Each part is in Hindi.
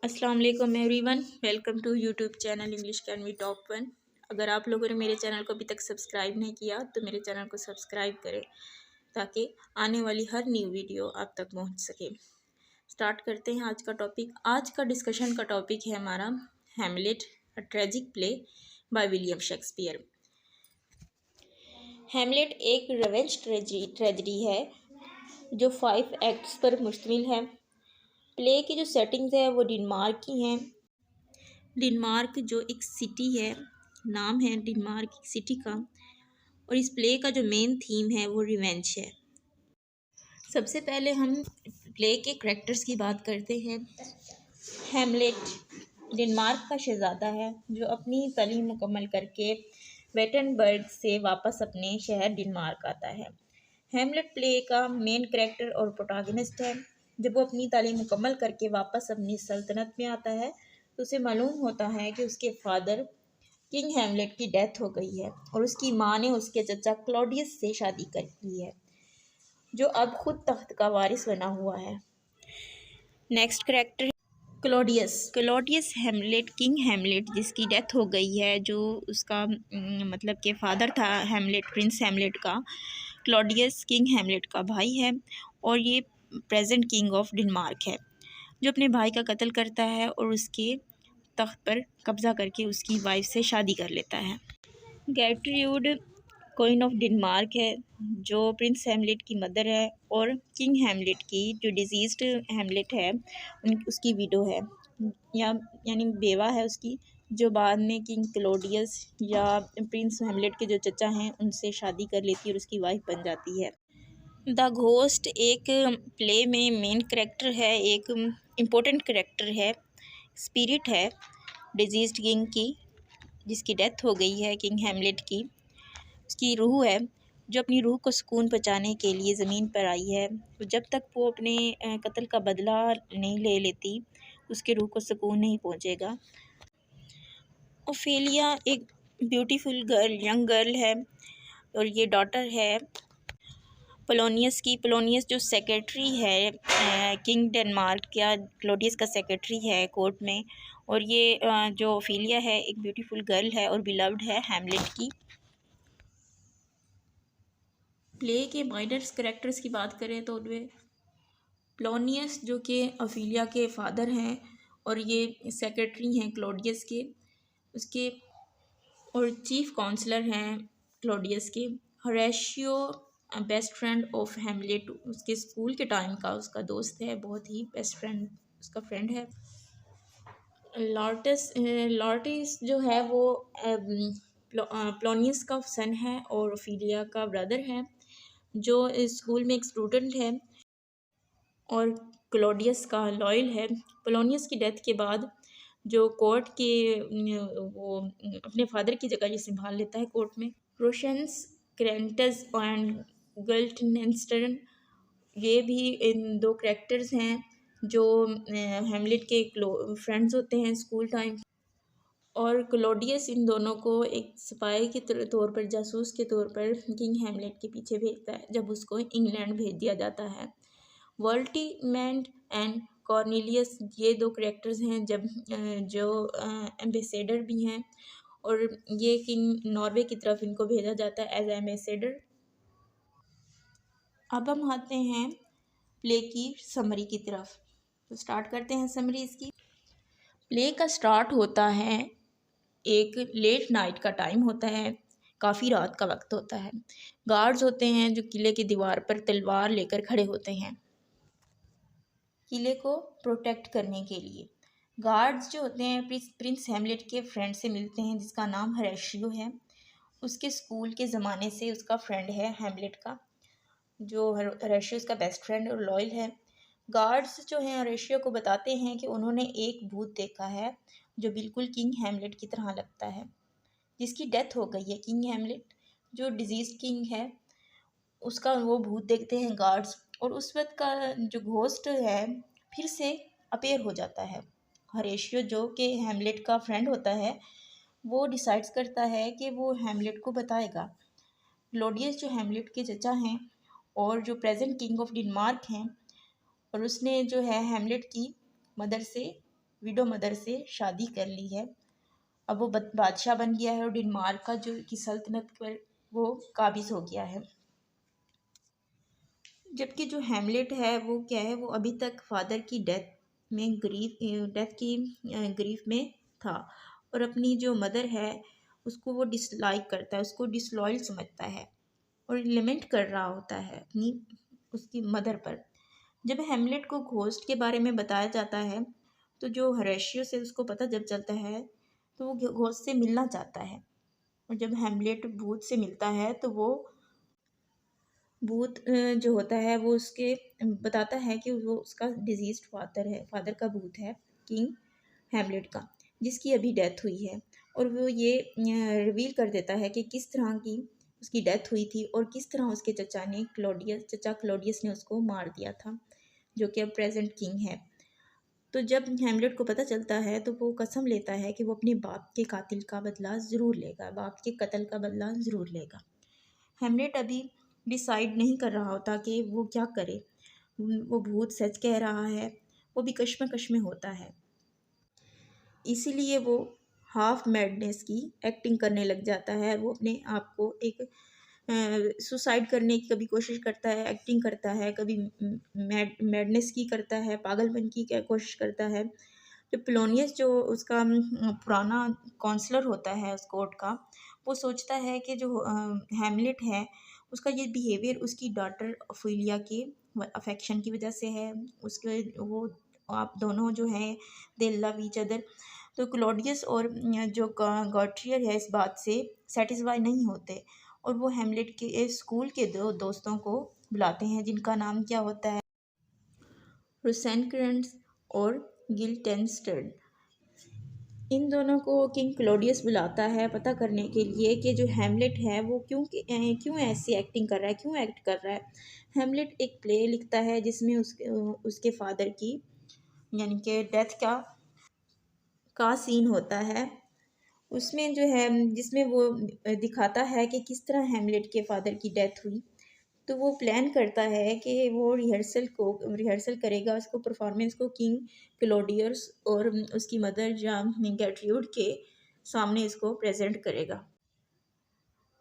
अस्सलाम वालेकुम everyone, welcome to YouTube channel English academy top one. अगर आप लोगों ने मेरे चैनल को अभी तक सब्सक्राइब नहीं किया तो मेरे चैनल को सब्सक्राइब करें ताकि आने वाली हर न्यू वीडियो आप तक पहुंच सके। स्टार्ट करते हैं आज का टॉपिक। आज का डिस्कशन का टॉपिक है हमारा Hamlet, a tragic play by William Shakespeare. Hamlet एक रिवेंज ट्रेजेडी है जो 5 एक्ट्स पर मुश्तमिल है। प्ले की जो सेटिंग्स है वो डेनमार्क की हैं। डेनमार्क जो एक सिटी है, नाम है डेनमार्क सिटी का, और इस प्ले का जो मेन थीम है वो रिवेंज है। सबसे पहले हम प्ले के करैक्टर्स की बात करते हैं। हैमलेट डेनमार्क का शहज़ादा है जो अपनी तालीम मुकम्मल करके वेटनबर्ग से वापस अपने शहर डेनमार्क आता है। हैमलेट प्ले का मेन करैक्टर और प्रोटैगनिस्ट है। जब वो अपनी तालीम मुकम्मल करके वापस अपनी सल्तनत में आता है तो उसे मालूम होता है कि उसके फादर किंग हैमलेट की डेथ हो गई है और उसकी माँ ने उसके चचा क्लॉडियस से शादी कर ली है जो अब खुद तख्त का वारिस बना हुआ है। Next character Claudius Hamlet, king Hamlet जिसकी डेथ हो गई है, जो उसका मतलब कि फ़ादर था हैमलेट, प्रिंस हैमलेट का। क्लॉडियस किंग हैमलेट का भाई है और ये प्रेजेंट किंग ऑफ डेनमार्क है जो अपने भाई का कत्ल करता है और उसके तख्त पर कब्ज़ा करके उसकी वाइफ से शादी कर लेता है। गेर्ट्रूड क्वीन ऑफ डेनमार्क है जो प्रिंस हैमलेट की मदर है और किंग हैमलेट की जो डिजीज़्ड हैमलेट है उसकी विडो है या यानी बेवा है उसकी, जो बाद में किंग क्लॉडियस या प्रिंस हैमलेट के जो चचा हैं उनसे शादी कर लेती है और उसकी वाइफ बन जाती है। द घोस्ट एक प्ले में मेन करैक्टर है, एक इम्पोर्टेंट करैक्टर है, स्पिरिट है डिजीज़्ड किंग की जिसकी डेथ हो गई है किंग हैमलेट की। उसकी रूह है जो अपनी रूह को सुकून पहुँचाने के लिए ज़मीन पर आई है। तो जब तक वो अपने कत्ल का बदला नहीं ले लेती उसके रूह को सुकून नहीं पहुँचेगा। ओफेलिया एक ब्यूटीफुल गर्ल, यंग गर्ल है और ये डॉटर है पोलोनियस की। पोलोनियस जो सेक्रेटरी है किंग डेनमार्क या क्लॉडियस का सेक्रेटरी है कोर्ट में, और ये जो ओफेलिया है एक ब्यूटीफुल गर्ल है और बिलव्ड है हैमलेट की। प्ले के माइनर करैक्टर्स की बात करें तो उनमें पोलोनियस जो कि ओफेलिया के फादर हैं और ये सेक्रेटरी हैं क्लॉडियस के, उसके और चीफ काउंसलर हैं क्लॉडियस के। Horatio best friend of Hamlet, उसके स्कूल के टाइम का उसका दोस्त है, बहुत ही बेस्ट फ्रेंड उसका फ्रेंड है। लॉर्टिस जो है वो पोलोनियस का सन है और ओफेलिया का ब्रदर है जो स्कूल में एक स्टूडेंट है और क्लॉडियस का लॉयल है। पोलोनियस की डेथ के बाद जो कोर्ट के वो अपने फादर की जगह ये संभाल लेता है कोर्ट में। रोशंस क्रेंटस एंड गल्टनेस्टर्न, ये भी इन दो करैक्टर्स हैं जो हैमलेट के फ्रेंड्स होते हैं स्कूल टाइम। और क्लॉडियस इन दोनों को एक सिपाही के तौर पर, जासूस के तौर पर किंग हैमलेट के पीछे भेजता है जब उसको इंग्लैंड भेज दिया जाता है। वोल्टीमेंट एंड कॉर्नेलियस ये दो करैक्टर्स हैं जब जो एम्बेसडर भी हैं और ये किंग नॉर्वे की तरफ इनको भेजा जाता है एज एम्बेसडर। अब हम आते हैं प्ले की समरी की तरफ, तो स्टार्ट करते हैं समरी इसकी। प्ले का स्टार्ट होता है, एक लेट नाइट का टाइम होता है, काफ़ी रात का वक्त होता है। गार्ड्स होते हैं जो किले की दीवार पर तलवार लेकर खड़े होते हैं किले को प्रोटेक्ट करने के लिए। गार्ड्स जो होते हैं प्रिंस हैमलेट के फ्रेंड से मिलते हैं जिसका नाम होरेशियो है। उसके स्कूल के ज़माने से उसका फ्रेंड है हैमलेट का, जो होरेशियो उसका बेस्ट फ्रेंड और लॉयल है। गार्ड्स जो हैं होरेशियो को बताते हैं कि उन्होंने एक भूत देखा है जो बिल्कुल किंग हैमलेट की तरह लगता है, जिसकी डेथ हो गई है। किंग हैमलेट जो डिजीज़ किंग है उसका वो भूत देखते हैं गार्ड्स, और उस वक्त का जो घोस्ट है फिर से अपीयर हो जाता है। होरेशियो जो कि हैमलेट का फ्रेंड होता है वो डिसाइड्स करता है कि वो हैमलेट को बताएगा। क्लॉडियस जो हैमलेट के चचा हैं और जो प्रेजेंट किंग ऑफ डेनमार्क हैं, और उसने जो है हैमलेट की मदर से विडो मदर से शादी कर ली है। अब वो बादशाह बन गया है और डेनमार्क का जो की सल्तनत पर वो काबिज हो गया है। जबकि जो हैमलेट है वो क्या है, वो अभी तक फादर की डेथ की ग्रीफ में था, और अपनी जो मदर है उसको वो डिसलाइक करता है, उसको डिसलॉयल समझता है और लिमेंट कर रहा होता है अपनी उसकी मदर पर। जब हैमलेट को घोस्ट के बारे में बताया जाता है तो जो हरेशियो से उसको पता जब चलता है तो वो घोस्ट से मिलना चाहता है। और जब हैमलेट भूत से मिलता है तो वो भूत जो होता है वो उसके बताता है कि वो उसका डिजीज्ड फादर है, फादर का भूत है किंग हैमलेट का, जिसकी अभी डेथ हुई है। और वो ये रिवील कर देता है कि किस तरह की उसकी डेथ हुई थी और किस तरह उसके चचा क्लॉडियस ने उसको मार दिया था, जो कि अब प्रेजेंट किंग है। तो जब हैमलेट को पता चलता है तो वो कसम लेता है कि वो अपने बाप के कातिल का बदला ज़रूर लेगा, बाप के कत्ल का बदला ज़रूर लेगा। हैमलेट अभी डिसाइड नहीं कर रहा होता कि वो क्या करे। वो भूत सच कह रहा है, वो भी कश्मकश में होता है। इसीलिए वो हाफ मैडनेस की एक्टिंग करने लग जाता है। वो अपने आप को एक सुसाइड करने की कभी कोशिश करता है, एक्टिंग करता है, कभी मैडनेस की करता है, पागलपन की क्या कोशिश करता है। जो पोलोनियस जो उसका पुराना काउंसलर होता है उस कोर्ट का, वो सोचता है कि जो हैमलेट है उसका ये बिहेवियर उसकी डॉटर ओफेलिया के अफेक्शन की वजह से है। उसके वो आप दोनों जो हैं दे लव ईच अदर। तो क्लॉडियस और जो गॉट्रियर है इस बात से सेटिस्फाई नहीं होते, और वो हैमलेट के स्कूल के दो दोस्तों को बुलाते हैं, जिनका नाम क्या होता है, रोसेनक्रेंस और गिल्डेन्स्टर्न। इन दोनों को किंग क्लॉडियस बुलाता है पता करने के लिए कि जो हैमलेट है वो क्यों ऐसी एक्टिंग कर रहा है, क्यों एक्ट कर रहा है। हैमलेट एक प्ले लिखता है जिसमें उसके फादर की यानी कि डेथ का सीन होता है। उसमें जो है जिसमें वो दिखाता है कि किस तरह हैमलेट के फादर की डेथ हुई। तो वो प्लान करता है कि वो रिहर्सल करेगा उसको परफॉर्मेंस को किंग क्लॉडियस और उसकी मदर या गैट्रूड के सामने इसको प्रेजेंट करेगा।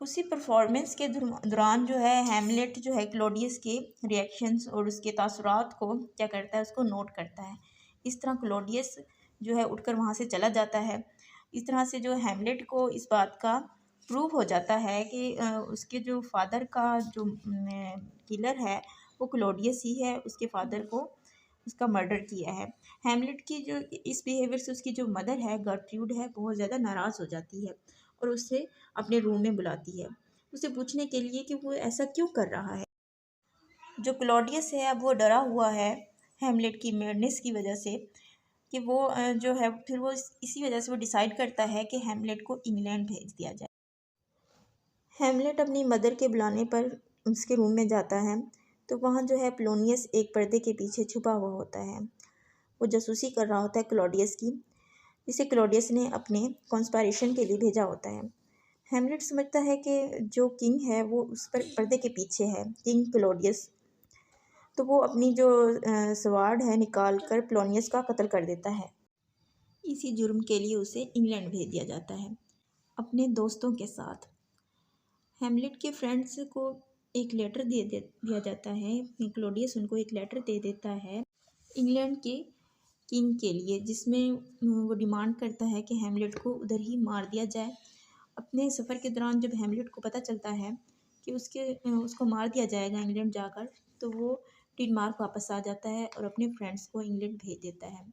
उसी परफॉर्मेंस के दौरान जो है हैमलेट जो है क्लॉडियस के रिएक्शंस और उसके तासुरात को क्या करता है, उसको नोट करता है। इस तरह क्लॉडियस जो है उठकर वहाँ से चला जाता है। इस तरह से जो हैमलेट को इस बात का प्रूव हो जाता है कि उसके जो फादर का जो किलर है वो क्लॉडियस ही है, उसके फादर को उसका मर्डर किया है। हैमलेट की जो इस बिहेवियर से उसकी जो मदर है गर्ट्रूड है बहुत ज़्यादा नाराज़ हो जाती है और उससे अपने रूम में बुलाती है, उसे पूछने के लिए कि वो ऐसा क्यों कर रहा है। जो क्लॉडियस है अब वो डरा हुआ है हैमलेट की मैडनेस की वजह से, कि वो जो है फिर वो इसी वजह से वो डिसाइड करता है कि हैमलेट को इंग्लैंड भेज दिया जाए। हैमलेट अपनी मदर के बुलाने पर उसके रूम में जाता है तो वहाँ जो है पोलोनियस एक पर्दे के पीछे छुपा हुआ होता है। वो जासूसी कर रहा होता है क्लॉडियस की, जिसे क्लॉडियस ने अपने कॉन्स्पायरेशन के लिए भेजा होता है। हैमलेट समझता है कि जो किंग है वो उस पर पर्दे के पीछे है, किंग क्लॉडियस। तो वो अपनी जो सवार्ड है निकाल कर पोलोनियस का कत्ल कर देता है। इसी जुर्म के लिए उसे इंग्लैंड भेज दिया जाता है अपने दोस्तों के साथ। हैमलेट के फ्रेंड्स को एक लेटर दिया जाता है, क्लॉडियस उनको एक लेटर दे देता है इंग्लैंड के किंग के लिए, जिसमें वो डिमांड करता है कि हैमलेट को उधर ही मार दिया जाए। अपने सफ़र के दौरान जब हैमलेट को पता चलता है कि उसको मार दिया जाएगा इंग्लैंड जाकर, तो वो डेनमार्क वापस आ जाता है और अपने फ्रेंड्स को इंग्लैंड भेज देता है।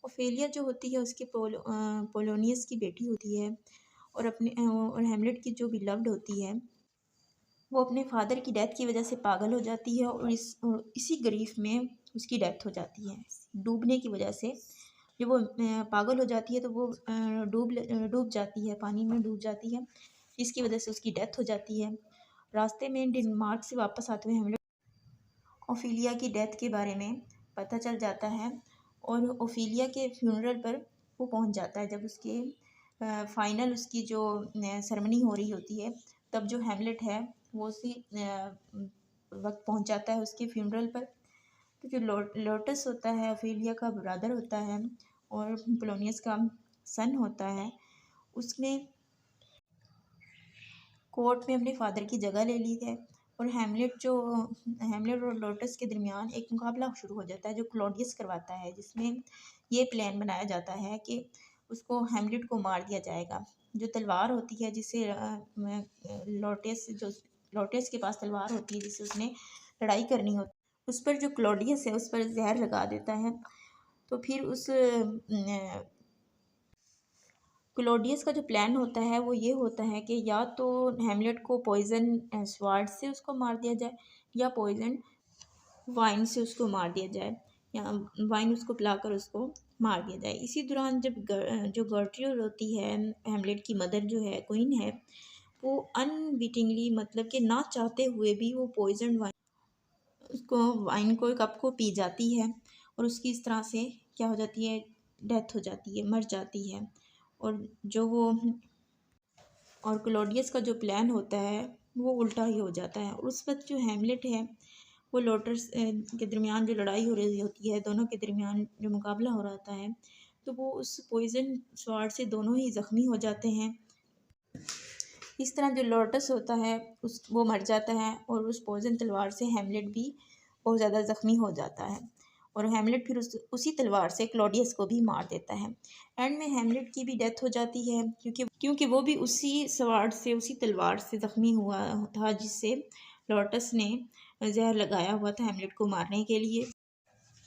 ओफेलिया जो होती है उसके पोलोनियस की बेटी होती है, और हैमलेट की जो बिलव्ड होती है वो अपने फादर की डेथ की वजह से पागल हो जाती है, और इसी ग्रीफ में उसकी डेथ हो जाती है डूबने की वजह से। जब वो पागल हो जाती है तो वो डूब जाती है, पानी में डूब जाती है, जिसकी वजह से उसकी डेथ हो जाती है। रास्ते में डेनमार्क से वापस आते हुए हम लोग ओफिलिया की डेथ के बारे में पता चल जाता है, और ओफिलिया के फ्यूनरल पर वो पहुंच जाता है। जब उसके फाइनल उसकी जो सेरेमनी हो रही होती है तब जो हैमलेट है वो उसी वक्त पहुंच जाता है उसके फ्यूनरल पर। तो जो लोटस होता है ओफेलिया का ब्रदर होता है, और पोलोनियस का सन होता है, उसने कोर्ट में अपने फादर की जगह ले ली है। और हेमलेट और लोटस के दरमियान एक मुकाबला शुरू हो जाता है जो क्लॉडियस करवाता है, जिसमें ये प्लान बनाया जाता है कि उसको हेमलेट को मार दिया जाएगा। जो तलवार होती है जिससे लोटस के पास तलवार होती है जिससे उसने लड़ाई करनी होती है, उस पर जो क्लॉडियस है उस पर जहर लगा देता है। तो फिर उस क्लॉडियस का जो प्लान होता है वो ये होता है कि या तो हेमलेट को पॉइजन स्वार्ड से उसको मार दिया जाए या पॉइजन वाइन से उसको मार दिया जाए, या वाइन उसको पिलाकर उसको मार दिया जाए। इसी दौरान जब जो गर्ट्रूड होती है, हेमलेट की मदर जो है, क्वीन है, वो अनविटिंगली मतलब कि ना चाहते हुए भी वो पॉइजन वाइन को कप को पी जाती है और उसकी इस तरह से क्या हो जाती है, डेथ हो जाती है, मर जाती है। और जो वो और क्लॉडियस का जो प्लान होता है वो उल्टा ही हो जाता है। और उस वक्त जो हेमलेट है वो लोटस के दरमियान जो लड़ाई हो रही होती है, दोनों के दरमियान जो मुकाबला हो रहा होता है, तो वो उस पॉइजन स्वार्ड से दोनों ही ज़ख्मी हो जाते हैं। इस तरह जो लोटस होता है वो मर जाता है और उस पॉइजन तलवार से हेमलेट भी बहुत ज़्यादा ज़ख्मी हो जाता है। और हेमलेट फिर उसी तलवार से क्लॉडियस को भी मार देता है। एंड में हेमलेट की भी डेथ हो जाती है क्योंकि वो भी उसी स्वार्ड से, उसी तलवार से ज़ख्मी हुआ था जिससे लोटस ने जहर लगाया हुआ था हेमलेट को मारने के लिए।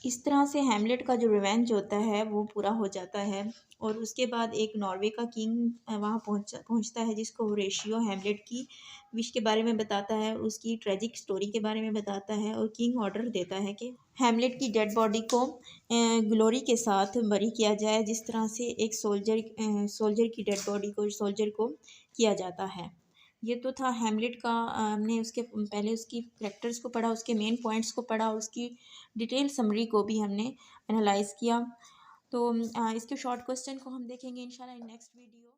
इस तरह से हेमलेट का जो रिवेंज होता है वो पूरा हो जाता है। और उसके बाद एक नॉर्वे का किंग वहाँ पहुँचता है जिसको होरेशियो हेमलेट की विश के बारे में बताता है, उसकी ट्रेजिक स्टोरी के बारे में बताता है। और किंग ऑर्डर देता है कि हेमलेट की डेड बॉडी को ग्लोरी के साथ बरी किया जाए, जिस तरह से एक सोल्जर की डेड बॉडी को सोल्जर को किया जाता है। ये तो था हेमलेट का। हमने उसके पहले उसकी कैरेक्टर्स को पढ़ा, उसके मेन पॉइंट्स को पढ़ा और उसकी डिटेल समरी को भी हमने एनालाइज किया। तो इसके शॉर्ट क्वेश्चन को हम देखेंगे इंशाल्लाह इन नेक्स्ट वीडियो।